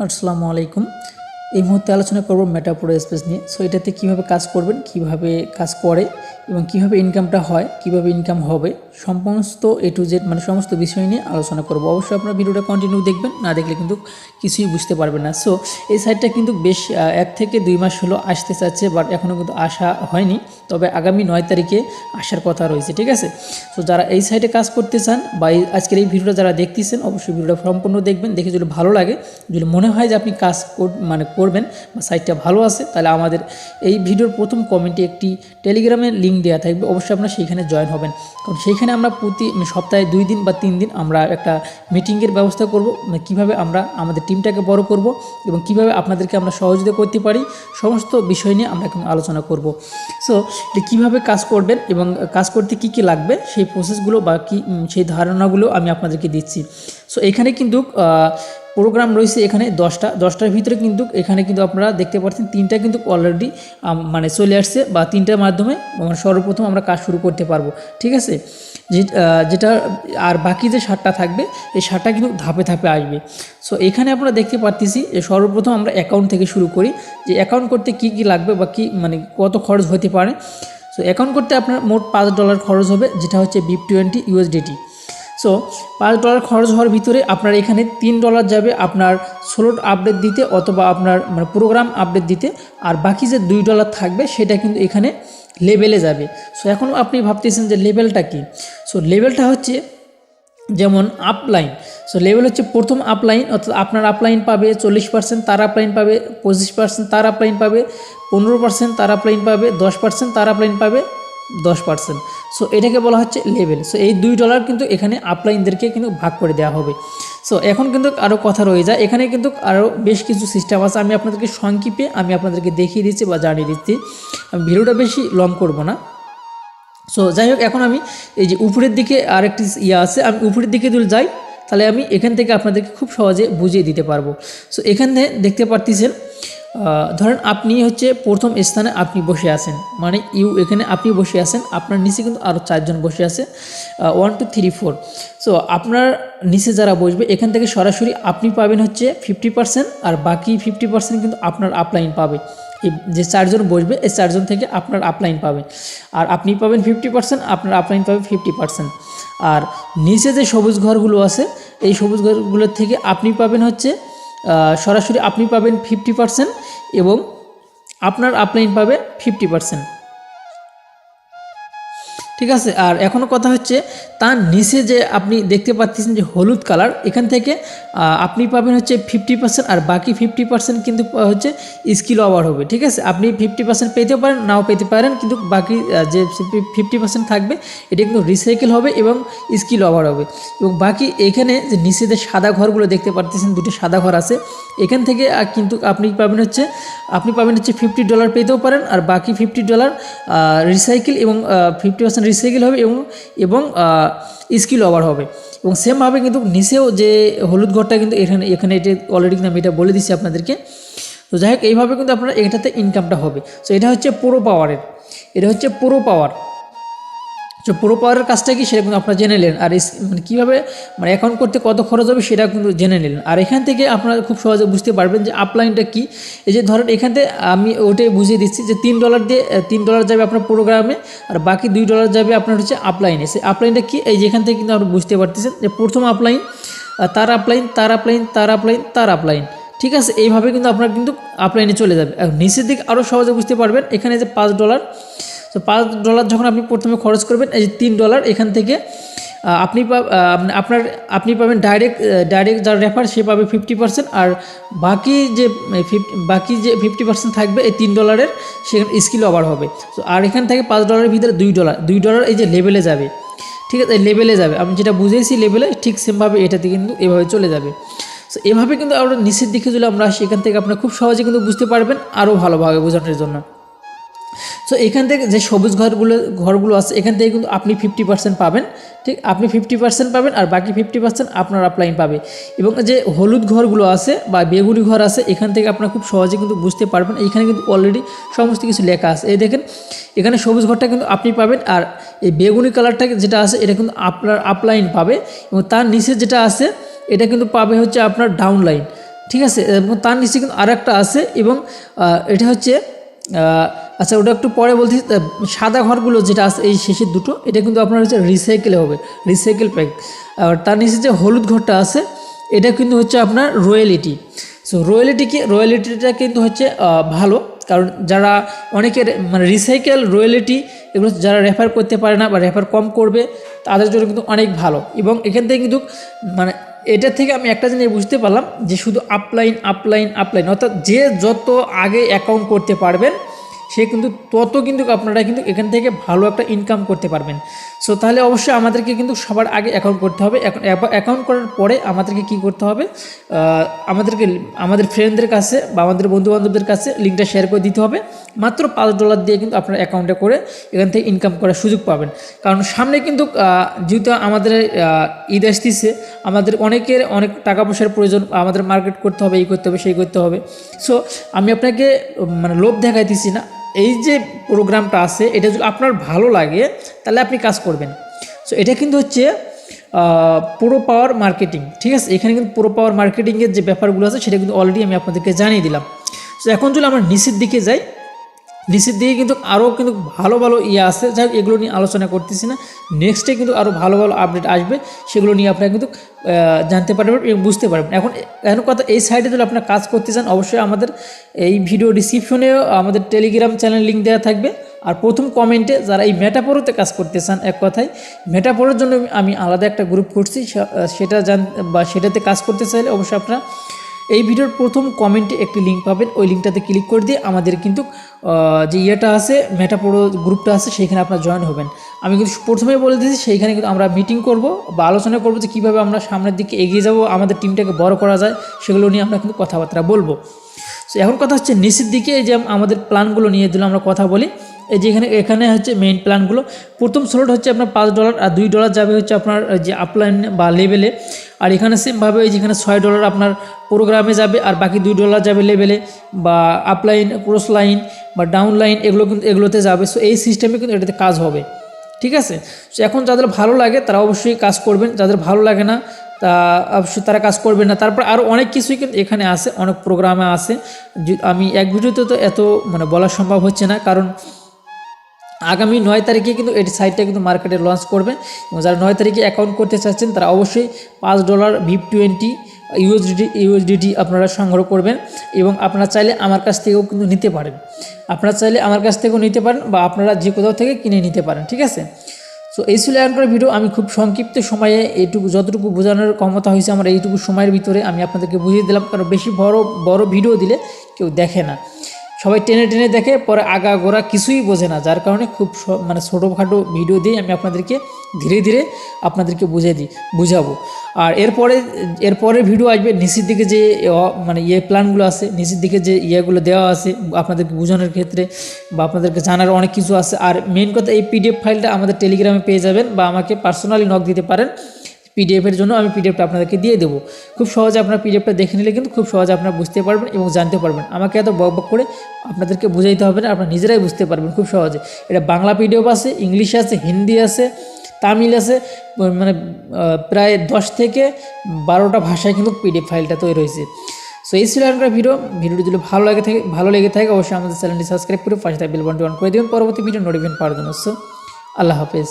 আসসালামু আলাইকুম। এই মুহূর্তে আলোচনা করব মেটাপ্রো স্পেস নিয়ে। সো এটাতে কীভাবে কাজ করবেন, কিভাবে কাজ করে এবং কিভাবে ইনকামটা হয়, কিভাবে ইনকাম হবে, সমস্ত এ টু জেড মানে সমস্ত বিষয় নিয়ে আলোচনা করব। অবশ্যই আপনার ভিডিওটা কন্টিনিউ দেখবেন, না দেখলে কিন্তু কিছুই বুঝতে পারবেন না। সো এই সাইটটা কিন্তু বেশ 1 থেকে 2 মাস হলো আসতে চাচ্ছে, বাট এখনও কিন্তু আসা হয়নি। তবে আগামী 9 তারিখে আসার কথা রয়েছে, ঠিক আছে। সো যারা এই সাইটে কাজ করতে চান বা আজকের এই ভিডিওটা যারা দেখতেছেন, অবশ্যই ভিডিওটা সম্পূর্ণ দেখবেন। দেখে যদি ভালো লাগে, যদি মনে হয় যে আপনি কাজ করবেন বা সাইটটা ভালো আছে, তাহলে আমাদের এই ভিডিওর প্রথম কমেন্টে একটি টেলিগ্রামের লিঙ্ক দেওয়া থাকবে। অবশ্যই আপনারা সেইখানে জয়েন হবেন, কারণ সেইখানে আমরা প্রতি সপ্তাহে 2 দিন বা 3 দিন আমরা একটা মিটিংয়ের ব্যবস্থা করব, কিভাবে আমরা আমাদের টিমটাকে বড় করব এবং কিভাবে আপনাদেরকে আমরা সহযোগিতা করতে পারি, সমস্ত বিষয় নিয়ে আমরা এখন আলোচনা করব। সো এটা কীভাবে কাজ করবেন এবং কাজ করতে কী কী লাগবে, সেই প্রসেসগুলো বা কী সেই ধারণাগুলো আমি আপনাদেরকে দিচ্ছি। সো এখানে কিন্তু প্রোগ্রাম রয়েছে এখানে 10টার ভিতরে কিন্তু এখানে কিন্তু আপনারা দেখতে পাচ্ছেন 3টা কিন্তু অলরেডি মানে চলে আসছে, বা 3টার মাধ্যমে সর্বপ্রথম আমরা কাজ শুরু করতে পারবো, ঠিক আছে। যেটা আর বাকি যে 7টা থাকবে, এই 7টা কিন্তু ধাপে ধাপে আসবে। সো এখানে আপনারা দেখতে পাচ্ছি যে সর্বপ্রথম আমরা অ্যাকাউন্ট থেকে শুরু করি, যে অ্যাকাউন্ট করতে কি কি লাগবে বা কি মানে কত খরচ হতে পারে। সো অ্যাকাউন্ট করতে আপনার মোট $5 খরচ হবে, যেটা হচ্ছে BIP20 USDT। সো $5 খরচ হওয়ার ভিতরে আপনার এখানে $3 যাবে আপনার স্লট আপডেট দিতে অথবা আপনার মানে প্রোগ্রাম আপডেট দিতে, আর বাকি যে $2 থাকবে সেটা কিন্তু এখানে লেভেলে যাবে। সো এখন আপনি ভাবতেছেন যে লেভেলটা কি। সো লেভেলটা হচ্ছে যেমন আপলাইন। সো লেভেল হচ্ছে প্রথম আপলাইন, অর্থাৎ আপনার আপলাইন পাবে 40%, তার আপলাইন পাবে 25%, তার আপলাইন পাবে 15%, তার আপলাইন পাবে 10%, তার আপলাইন পাবে 10%। সো এটাকে বলা হচ্ছে লেভেল। সো এই $2 কিন্তু এখানে আপলাইনদেরকে কিন্তু ভাগ করে দেওয়া হবে। সো এখন কিন্তু আরও কথা রয়ে যায়, এখানে কিন্তু আরও বেশ কিছু সিস্টেম আছে। আমি আপনাদেরকে সংক্ষেপে আমি আপনাদেরকে দেখিয়ে দিচ্ছি বা জানিয়ে দিচ্ছি, আমি ভিডিওটা বেশি লং করব না। সো যাই হোক, এখন আমি এই যে উপরের দিকে আরেকটি আছে, আমি উপরের দিকে যদি যাই তাহলে আমি এখান থেকে আপনাদেরকে খুব সহজে বুঝিয়ে দিতে পারবো। সো এখানে দেখতে পারতেছেন, ধরেন আপনি হচ্ছে প্রথম স্থানে আপনি বসে আছেন, মানে এখানে আপনি বসে আছেন, আপনার নিচে কিন্তু আরও 4 জন বসে আছে, 1 2 3 4। সো আপনার নিচে যারা বসবে এখান থেকে সরাসরি আপনি পাবেন হচ্ছে 50%, আর বাকি 50% কিন্তু আপনার আপলাইন পাবে। যে 4 জন বসবে এই 4 জন থেকে আপনার আপলাইন পাবে, আর আপনি পাবেন 50%, আপনার আপলাইন পাবে 50%। আর নিচে যে সবুজ ঘরগুলো আছে, এই সবুজ ঘরগুলোর থেকে আপনি পাবেন হচ্ছে সরাসরি আপনি পাবেন 50% এবং আপনার আপলাইন পাবে 50%, ঠিক আছে। আর এখনও কথা হচ্ছে, তার নিচে যে আপনি দেখতে পাচ্ছেন যে হলুদ কালার, এখান থেকে আপনি পাবেন হচ্ছে 50%, আর বাকি 50% কিন্তু হচ্ছে স্কিল ওভার হবে, ঠিক আছে। আপনি 50% পেতে পারেন, নাও পেতে পারেন, কিন্তু বাকি যে 50% থাকবে এটা কিন্তু রিসাইকেল হবে এবং স্কিল ওভার হবে। এবং বাকি এখানে যে নিচে যে সাদা ঘরগুলো দেখতে পাচ্ছেন, 2টি সাদা ঘর আছে, এখান থেকে কিন্তু আপনি পাবেন হচ্ছে $50 পেতেও পারেন, আর বাকি $50 রিসাইকেল এবং 50% রিসাইকেল হবে এবং স্কিল ওভার হবে। এবং সেমভাবে কিন্তু নিচেও যে হলুদ ঘরটা কিন্তু এখানে এটা অলরেডি কিন্তু আমি এটা বলে দিচ্ছি আপনাদেরকে। তো যাই হোক, এইভাবে কিন্তু আপনার এটাতে ইনকামটা হবে। সো এটা হচ্ছে প্রো পাওয়ারের, এটা হচ্ছে প্রো পাওয়ার। সো প্রো পাওয়ারের কাজটা কি সেটা কিন্তু আপনারা জেনে নিলেন, আর মানে কীভাবে মানে অ্যাকাউন্ট করতে কত খরচ হবে সেটা কিন্তু জেনে নিলেন। আর এখান থেকে আপনারা খুব সহজে বুঝতে পারবেন যে আপলাইনটা কি। এই যে ধরেন এখান থেকে আমি ওটাই বুঝিয়ে দিচ্ছি যে $3 দিয়ে $3 যাবে আপনার প্রোগ্রামে, আর বাকি $2 যাবে আপনার হচ্ছে আপলাইনে। সেই আপলাইনটা কি, এই যেখান থেকে কিন্তু আপনি বুঝতে পারতেছেন যে প্রথম আপলাইন, তার আপলাইন, তার আপলাইন, তার আপলাইন, তার আপলাইন, ঠিক আছে। এইভাবে কিন্তু আপনার কিন্তু আপলাইনে চলে যাবে। আর নিচের দিকে আরও সহজে বুঝতে পারবেন, এখানে যে $5। তো $5 যখন আপনি প্রথমে খরচ করবেন, এই যে $3 এখান থেকে আপনি পাবেন ডাইরেক্ট যার রেফার সে পাবে 50%, আর বাকি যে 50% থাকবে এই $3 সেখানে স্কিল ওভার হবে। তো আর এখান থেকে $5 ভিতরে $2 এই যে লেভেলে যাবে, ঠিক আছে, লেভেলে যাবে। আমি যেটা বুঝেছি লেভেলে, ঠিক সেমভাবে এটাতে কিন্তু এভাবে চলে যাবে। সো এভাবে কিন্তু আমরা নিচের দিকে যদি আমরা আসি, এখান থেকে আপনারা খুব সহজে কিন্তু বুঝতে পারবেন আরও ভালোভাবে বোঝানোর জন্য। সো এখান থেকে যে সবুজ ঘরগুলো আছে, এখান থেকে কিন্তু আপনি 50% পাবেন, ঠিক, আপনি 50% পাবেন, আর বাকি 50% আপনার আপলাইন পাবে। এবং যে হলুদ ঘরগুলো আছে বা বেগুনি ঘর আছে, এখান থেকে আপনারা খুব সহজে কিন্তু বুঝতে পারবেন। এইখানে কিন্তু অলরেডি সমস্ত কিছু লেখা আছে। এই দেখেন, এখানে সবুজ ঘরটা কিন্তু আপনি পাবেন, আর এই বেগুনি কালারটা যেটা আছে এটা কিন্তু আপনার আপলাইন পাবে, এবং তার নিচে যেটা আছে এটা কিন্তু পাবে হচ্ছে আপনার ডাউনলাইন, ঠিক আছে। এবং তার নিচে কিন্তু আরেকটা আছে এবং এটা হচ্ছে আচ্ছা ওটা একটু পরে বলছি। সাদা ঘরগুলো যেটা আছে এই শেষের দুটো, এটা কিন্তু আপনার হচ্ছে রিসাইকেলে হবে, রিসাইকেল প্যাক। আর তার নিচে যে হলুদ ঘরটা আছে এটা কিন্তু হচ্ছে আপনার রয়্যালিটি। সো রয়্যালিটিটা কিন্তু হচ্ছে ভালো, কারণ যারা অনেকের মানে রিসাইকেল রয়্যালিটি এগুলো যারা রেফার করতে পারে না বা রেফার কম করবে তাদের জন্য কিন্তু অনেক ভালো। এবং এখান থেকে কিন্তু মানে এটা থেকে আমি একটা জিনিস বুঝতে পারলাম যে শুধু আপলাইন অর্থাৎ যে যত আগে অ্যাকাউন্ট করতে পারবেন সে কিন্তু তত কিন্তু আপনারা কিন্তু এখান থেকে ভালো একটা ইনকাম করতে পারবেন। সো তাহলে অবশ্যই আমাদেরকে কিন্তু সবার আগে অ্যাকাউন্ট করতে হবে। অ্যাকাউন্ট করার পরে আমাদেরকে কি করতে হবে, আমাদেরকে আমাদের ফ্রেন্ডদের কাছে বা আমাদের বন্ধুবান্ধবদের কাছে লিঙ্কটা শেয়ার করে দিতে হবে। মাত্র $5 দিয়ে কিন্তু আপনার অ্যাকাউন্টে করে এখান থেকে ইনকাম করার সুযোগ পাবেন। কারণ সামনে কিন্তু যেহেতু আমাদের ঈদ আসতেছে, আমাদের অনেকের অনেক টাকা পয়সার প্রয়োজন, আমাদের মার্কেট করতে হবে, এই করতে হবে সেই করতে হবে। সো আমি আপনাকে মানে লোভ দেখাইতেছি না, এই যে প্রোগ্রামটা আছে এটা যদি আপনার ভালো লাগে তাহলে আপনি কাজ করবেন। সো এটা কিন্তু হচ্ছে প্রো পাওয়ার মার্কেটিং, ঠিক আছে। এখানে কিন্তু প্রো পাওয়ার মার্কেটিংয়ের যে ব্যাপারগুলো আছে সেটা কিন্তু অলরেডি আমি আপনাদেরকে জানিয়ে দিলাম। সো এখন যদি আমরা নিচের দিকে যাই, নিচের দিকে কিন্তু আরও কিন্তু ভালো ভালো আছে, যাই হোক এগুলো নিয়ে আলোচনা করতেছি না। নেক্সটে কিন্তু আরও ভালো ভালো আপডেট আসবে, সেগুলো নিয়ে আপনারা কিন্তু জানতে পারবেন এবং বুঝতে পারবেন। এখন কথা এই সাইডে যদি আপনারা কাজ করতে চান অবশ্যই আমাদের এই ভিডিও ডিসক্রিপশনেও আমাদের টেলিগ্রাম চ্যানেল লিঙ্ক দেওয়া থাকবে। আর প্রথম কমেন্টে যারা এই মেটাপোরোতে কাজ করতে চান, এক কথায় মেটাপোরোর জন্য আমি আলাদা একটা গ্রুপ করছি, সেটা সেটাতে কাজ করতে চাইলে অবশ্যই আপনারা এই ভিডিওর প্রথম কমেন্টে একটি লিঙ্ক পাবেন, ওই লিঙ্কটাতে ক্লিক করে দিয়ে আমাদের কিন্তু যে ইয়েটা আছে মেটাপোরো গ্রুপটা আছে সেইখানে আপনারা জয়েন হবেন। আমি কিন্তু প্রথমেই বলে দিয়েছি সেইখানে কিন্তু আমরা মিটিং করব বা আলোচনা করব যে কীভাবে আমরা সামনের দিকে এগিয়ে যাব, আমাদের টিমটাকে বড় করা যায়, সেগুলো নিয়ে আমরা কিন্তু কথাবার্তা বলবো। সো এখন কথা হচ্ছে নিচের দিকে যে আমাদের প্ল্যানগুলো নিয়ে দিলাম আমরা কথা বলি। এই যে এখানে হচ্ছে মেইন প্ল্যানগুলো। প্রথম স্লট হচ্ছে আপনার $5 আর $2 যাবে হচ্ছে আপনার যে আপলাইন বা লেভেলে। আর এখানে সেমভাবে যেখানে $6 আপনার প্রোগ্রামে যাবে আর বাকি $2 যাবে লেভেলে বা আপলাইন, ক্রস লাইন বা ডাউন লাইন, এগুলো কিন্তু এগুলোতে যাবে। সো এই সিস্টেমে কিন্তু এটাতে কাজ হবে, ঠিক আছে। সো এখন যাদের ভালো লাগে তারা অবশ্যই কাজ করবেন, যাদের ভালো লাগে না তা অবশ্যই তারা কাজ করবেন না। তারপর আরও অনেক কিছুই কিন্তু এখানে আছে, অনেক প্রোগ্রামে আছে। আমি এক ভিডিওতে তো এত মানে বলা সম্ভব হচ্ছে না, কারণ আগামী 9 তারিখে কিন্তু এই সাইটটা কিন্তু মার্কেটে লঞ্চ করবে। এবং যারা 9 তারিখে অ্যাকাউন্ট করতে চাচ্ছেন তারা অবশ্যই $5 VIP20 USDT আপনারা সংগ্রহ করবেন। এবং আপনারা চাইলে আমার কাছ থেকেও কিন্তু নিতে পারেন, বা আপনারা যে কোথাও থেকে কিনে নিতে পারেন, ঠিক আছে। সো এই ছিল এখনকার ভিডিও। আমি খুব সংক্ষিপ্ত সময়ে যতটুকু বোঝানোর ক্ষমতা হয়েছে আমার এইটুকু সময়ের ভিতরে আমি আপনাদেরকে বুঝিয়ে দিলাম, কারণ বেশি বড় ভিডিও দিলে কেউ দেখে না, সবাই টেনে টেনে দেখে, পরে আগা গোড়া কিছুই বোঝে না, যার কারণে খুব মানে ছোটোখাটো ভিডিও দিয়ে আমি আপনাদেরকে ধীরে ধীরে আপনাদেরকে বুঝাবো। আর এরপরের ভিডিও আসবে নিচের দিকে যে মানে প্ল্যানগুলো আছে, নিচের দিকে যে ইয়েগুলো দেওয়া আছে আপনাদেরকে বোঝানোর ক্ষেত্রে বা আপনাদেরকে জানার অনেক কিছু আছে। আর মেইন কথা এই PDF ফাইলটা আমাদের টেলিগ্রামে পেয়ে যাবেন বা আমাকে পার্সোনালি নক দিতে পারেন। PDFের জন্য আমি PDFটা আপনাদেরকে দিয়ে দেবো। খুব সহজে আপনার PDFটা দেখে নিলে কিন্তু খুব সহজে আপনারা বুঝতে পারবেন এবং জানতে পারবেন। আমাকে এত বক করে আপনাদেরকে বুঝাইতে হবে না, আপনারা নিজেরাই বুঝতে পারবেন খুব সহজে। এটা বাংলা PDF আছে, ইংলিশ আছে, হিন্দি আছে, তামিল আছে, মানে প্রায় 10 থেকে 12টা ভাষায় কিন্তু PDF ফাইলটা তৈরি হয়েছে। সো এই ছিল এখনকার ভিডিওটি যদি ভালো লেগে থাকে অবশ্যই আমাদের চ্যানেলটি সাবস্ক্রাইব করে পাশে থাকা বেল বাটনটি অন করে দেবেন পরবর্তী ভিডিও নোটিফিকেশন পাওয়ার জন্য। সো আল্লাহ হাফেজ।